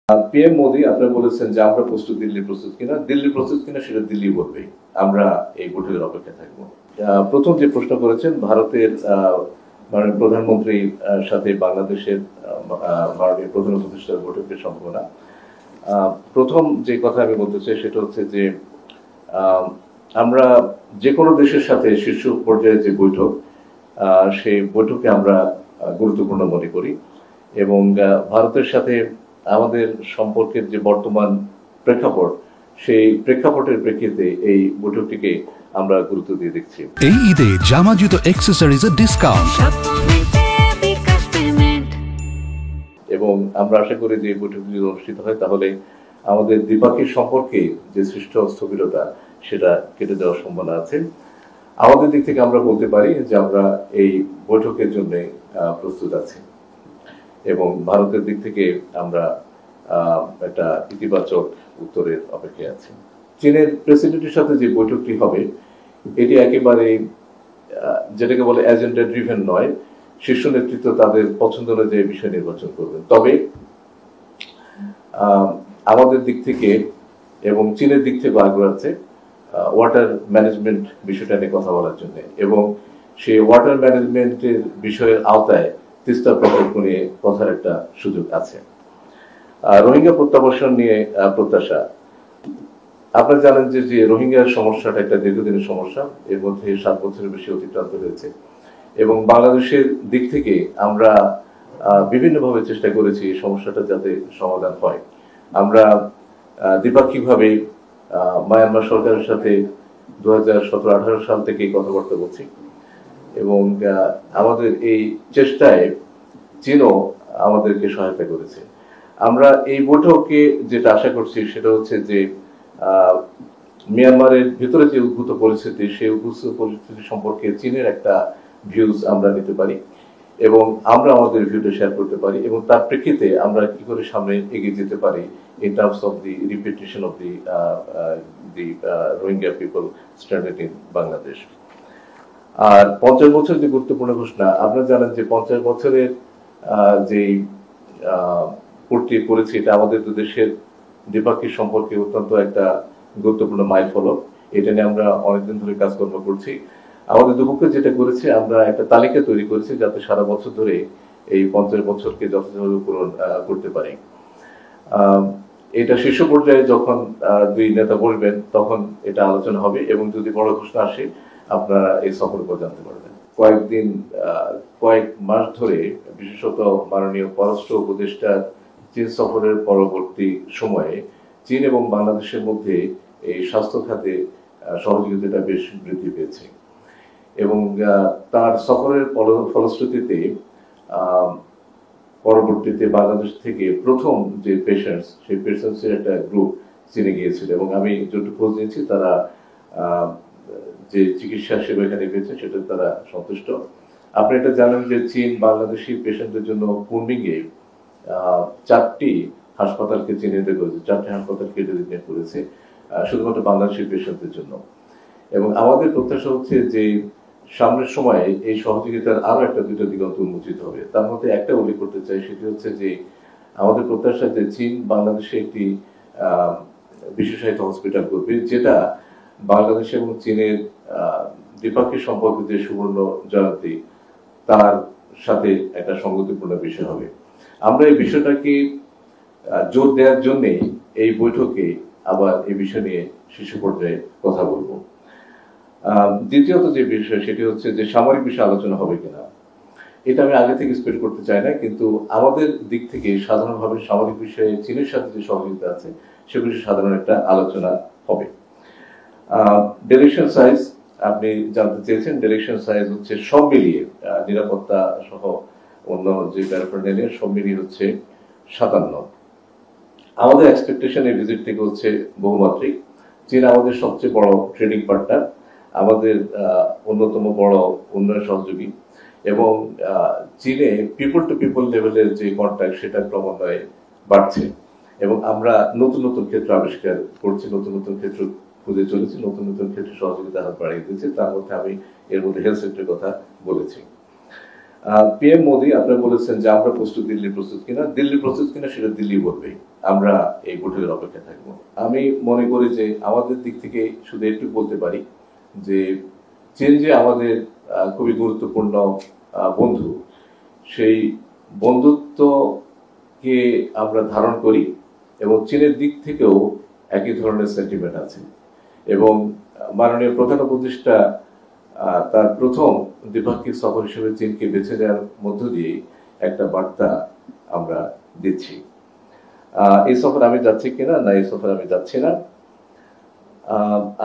PM Modi আপনারা বলেছেন যে আমরা প্রস্তুত, দিল্লি প্রস্তুত কিনা। দিল্লি প্রস্তুত কিনা সেটা দিল্লি বলবে, আমরা এই বৈঠকের অপেক্ষায় থাকবো। প্রথম যে প্রশ্ন করেছেন ভারতের মাননীয় প্রধানমন্ত্রীর সাথে বাংলাদেশের মাননীয় প্রধান উপদেষ্টার বৈঠকের সম্ভাবনা। প্রথম যে কথা আমি বলতে চাই সেটা হচ্ছে যে আমরা যে কোনো দেশের সাথে শীর্ষ পর্যায়ে যে বৈঠক, সেই বৈঠকে আমরা গুরুত্বপূর্ণ মনে করি এবং ভারতের সাথে আমাদের সম্পর্কের যে বর্তমান প্রেক্ষাপট, সেই প্রেক্ষাপটের প্রেক্ষিতে এই বৈঠকটিকে আমরা গুরুত্ব দিয়ে দেখছি। এই ঈদে জামা জুতো অ্যাকসেসরিজের ডিসকাউন্ট এবং আমরা আশা করি যে এই বৈঠক যদি অনুষ্ঠিত হয় তাহলে আমাদের দ্বিপাক্ষিক সম্পর্কে যে সৃষ্ট স্থবিরতা সেটা কেটে যাওয়ার সম্ভাবনা আছে। আমাদের দিক থেকে আমরা বলতে পারি যে আমরা এই বৈঠকের জন্য প্রস্তুত আছি এবং ভারতের দিক থেকে আমরা একটা ইতিবাচক উত্তরের অপেক্ষায় আছি। চীনের প্রেসিডেন্টের সাথে যে বৈঠকটি হবে এটি একেবারে যেটাকে বলে এজেন্ডা ড্রিভেন নয়, শীর্ষ নেতৃত্ব তাদের পছন্দ অনুযায়ী বিষয় নির্বাচন করবেন। তবে আমাদের দিক থেকে এবং চীনের দিক থেকে আগ্রহ আছে ওয়াটার ম্যানেজমেন্ট বিষয়টা নিয়ে কথা বলার জন্য এবং সেই ওয়াটার ম্যানেজমেন্টের বিষয়ের আওতায় তিস্তা প্রকল্প নিয়ে কথার একটা সুযোগ আছে। রোহিঙ্গা প্রত্যাবাসন নিয়ে প্রত্যাশা, আপনারা জানেন যে রোহিঙ্গার সমস্যাটা একটা দীর্ঘদিনের সমস্যা, এর মধ্যে 7 বছরের বেশি অতিক্রান্ত হয়েছে এবং বাংলাদেশের দিক থেকে আমরা বিভিন্নভাবে চেষ্টা করেছি এই সমস্যাটা যাতে সমাধান হয়। আমরা দ্বিপাক্ষিকভাবে মায়ানমার সরকারের সাথে 2017-18 সাল থেকে কথাবার্তা বলছি এবং আমাদের এই চেষ্টায় চীনও আমাদেরকে সহায়তা করেছে। আমরা এই বৈঠকে যেটা আশা করছি সেটা হচ্ছে যে মিয়ানমারের ভিতরে যে উদ্ভূত পরিস্থিতি, সেই উদ্ভূত পরিস্থিতি সম্পর্কে চীনের একটা ভিউজ আমরা নিতে পারি এবং আমরা আমাদের ভিউটা শেয়ার করতে পারি এবং তার প্রেক্ষিতে আমরা কি করে সামনে এগিয়ে যেতে পারি in terms of the repetition of the Rohingya people stranded in Bangladesh. আর 50 বছর যে গুরুত্বপূর্ণ ঘোষণা, আপনারা জানেন যে 50 বছরের যে পূর্তি করেছে এটা আমাদের দু দেশের দ্বিপাক্ষিক সম্পর্কে অত্যন্ত একটা গুরুত্বপূর্ণ মাইলফলক। এটা নিয়ে আমরা অনেকদিন ধরে কাজকর্ম করছি। আমাদের দুপক্ষে যেটা করেছে আমরা একটা তালিকা তৈরি করেছি যাতে সারা বছর ধরে এই 50 বছরকে যথাযথভাবে পূরণ করতে পারি। এটা শীর্ষ পর্যায়ে যখন দুই নেতা বলবেন তখন এটা আলোচনা হবে এবং যদি বড় ঘোষণা আসে আপনারা এই সফরের পর জানতে পারবেন। কয়েক মাস ধরে বিশেষত মাননীয় পররাষ্ট্র উপদেষ্টার চীন সফরের পরবর্তী সময়ে চীন এবং বাংলাদেশের মধ্যে এই স্বাস্থ্য খাতে সহযোগিতাটা বেশ বৃদ্ধি পেয়েছে এবং তার সফরের ফলশ্রুতিতে পরবর্তীতে বাংলাদেশ থেকে প্রথম যে পেশেন্টস, সেই পেশেন্টসের একটা গ্রুপ চীনে গিয়েছিল এবং আমি যতটুকু খোঁজ নিয়েছি তারা যে চিকিৎসা সেবা এখানে পেয়েছে সেটা তারা সন্তুষ্ট। আপনি এটা জানেন যে চীন বাংলাদেশি পেশেন্টদের জন্য কুনমিংয়ে 4টি হাসপাতালকে চিহ্নিত করেছে, 4টি হাসপাতালকে ডেজিগনেট করেছে শুধুমাত্র বাংলাদেশি পেশেন্টদের জন্য এবং আমাদের প্রত্যাশা হচ্ছে যে সামনের সময়ে এই সহযোগিতার আরো একটা দুটো দিগন্ত উন্মোচিত হবে। তার মধ্যে একটা উল্লেখ করতে চাই, সেটি হচ্ছে যে আমাদের প্রত্যাশা যে চীন বাংলাদেশে একটি বিশেষায়িত হসপিটাল করবে যেটা বাংলাদেশ এবং চীনের দ্বিপাক্ষিক সম্পর্ক যে সুবর্ণ জয়ন্তী তার সাথে একটা সঙ্গতিপূর্ণ বিষয় হবে। আমরা এই বিষয়টাকে জোর দেওয়ার জন্যই এই বৈঠকে আবার এই বিষয় নিয়ে শীর্ষ পর্যায়ে কথা বলবো। দ্বিতীয়ত যে বিষয় সেটি হচ্ছে যে সামরিক বিষয়ে আলোচনা হবে কিনা, এটা আমি আগে থেকে স্পেড করতে চাই না, কিন্তু আমাদের দিক থেকে সাধারণভাবে সামরিক বিষয়ে চীনের সাথে যে সহযোগিতা আছে সেগুলি সাধারণ একটা আলোচনা হবে। ডিরেকশন সাইজ আপনি জানতে চেয়েছেন, ডিরেকশন সাইজ হচ্ছে সব মিলিয়ে নিরাপত্তা সহ অন্য যে প্যারাফারনালিয়া সব মিলিয়ে হচ্ছে 57। আমাদের এক্সপেকটেশন এই ভিজিট থেকে হচ্ছে বহুমাত্রিক। চীন আমাদের সবচেয়ে বড় ট্রেডিং পার্টনার, আমাদের অন্যতম বড় উন্নয়ন সহযোগী এবং চীনে পিপল টু পিপল লেভেলের যে কন্ট্যাক্ট সেটা ক্রমান্বয়ে বাড়ছে এবং আমরা নতুন নতুন ক্ষেত্র আবিষ্কার করছি, নতুন নতুন ক্ষেত্র খুঁজে চলেছি, নতুন নতুন ক্ষেত্রে সহযোগিতা হাত বাড়িয়ে দিচ্ছে। তার মধ্যে আমি এর মধ্যে হেলথ সেক্টরের কথা বলেছি। পিএম মোদী আপনারা বলেছেন যে আমরা প্রস্তুত, দিল্লি প্রস্তুত কিনা। দিল্লি প্রস্তুত কিনা সেটা দিল্লি বলবে, আমরা এই বৈঠকের অপেক্ষায় থাকবো। আমি মনে করি যে আমাদের দিক থেকে শুধু একটু বলতে পারি যে চীন যে আমাদের খুবই গুরুত্বপূর্ণ বন্ধু, সেই বন্ধুত্বকে আমরা ধারণ করি এবং চীনের দিক থেকেও একই ধরনের সেন্টিমেন্ট আছে। এবং মাননীয় প্রধান উপদেষ্টা তার প্রথম দ্বিপাক্ষিক সফর হিসেবে চীনকে বেছে নেওয়ার মধ্য দিয়ে একটা বার্তা আমরা দিচ্ছি। এই সফর আমি যাচ্ছি কিনা, না এই সফর আমি যাচ্ছি না,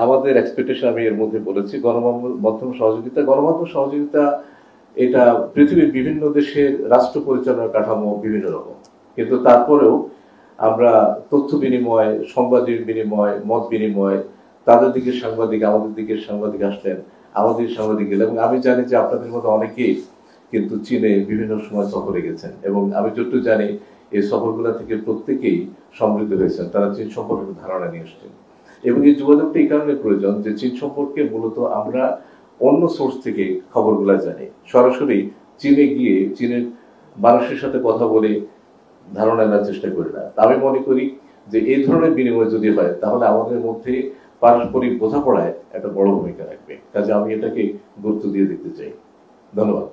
আমাদের এক্সপেকটেশন আমি এর মধ্যে বলেছি। গণমাধ্যম সহযোগিতা এটা পৃথিবীর বিভিন্ন দেশের রাষ্ট্র পরিচালনার কাঠামো বিভিন্ন রকম, কিন্তু তারপরেও আমরা তথ্য বিনিময়, সংবাদের বিনিময়, মত বিনিময়, তাদের দিকে সাংবাদিক, আমাদের দিকে সাংবাদিক আসলেন, আমাদের সাংবাদিক গেলেন, এবং আমি জানি যে আপনাদের মধ্যে অনেকেই কিন্তু চীনে বিভিন্ন সময় সফরে গেছেন, এবং আমি যতটুকু জানি এই সফরগুলো থেকে প্রত্যেকেই সমৃদ্ধ হয়েছেন, তারা চীন সম্পর্কে ধারণা নিয়ে এসছেন। এবং এই যোগাযোগটা এই কারণে প্রয়োজন যে চীন সম্পর্কে মূলত আমরা অন্য সোর্স থেকে খবরগুলো জানি, সরাসরি চীনে গিয়ে চীনের মানুষের সাথে কথা বলে ধারণা নেওয়ার চেষ্টা করি না। আমি মনে করি যে এই ধরনের বিনিময় যদি হয় তাহলে আমাদের মধ্যে পারস্পরিক বোঝাপড়ায় একটা বড় ভূমিকা রাখবে। কাজে আমি এটাকে গুরুত্ব দিয়ে দেখতে চাই। ধন্যবাদ।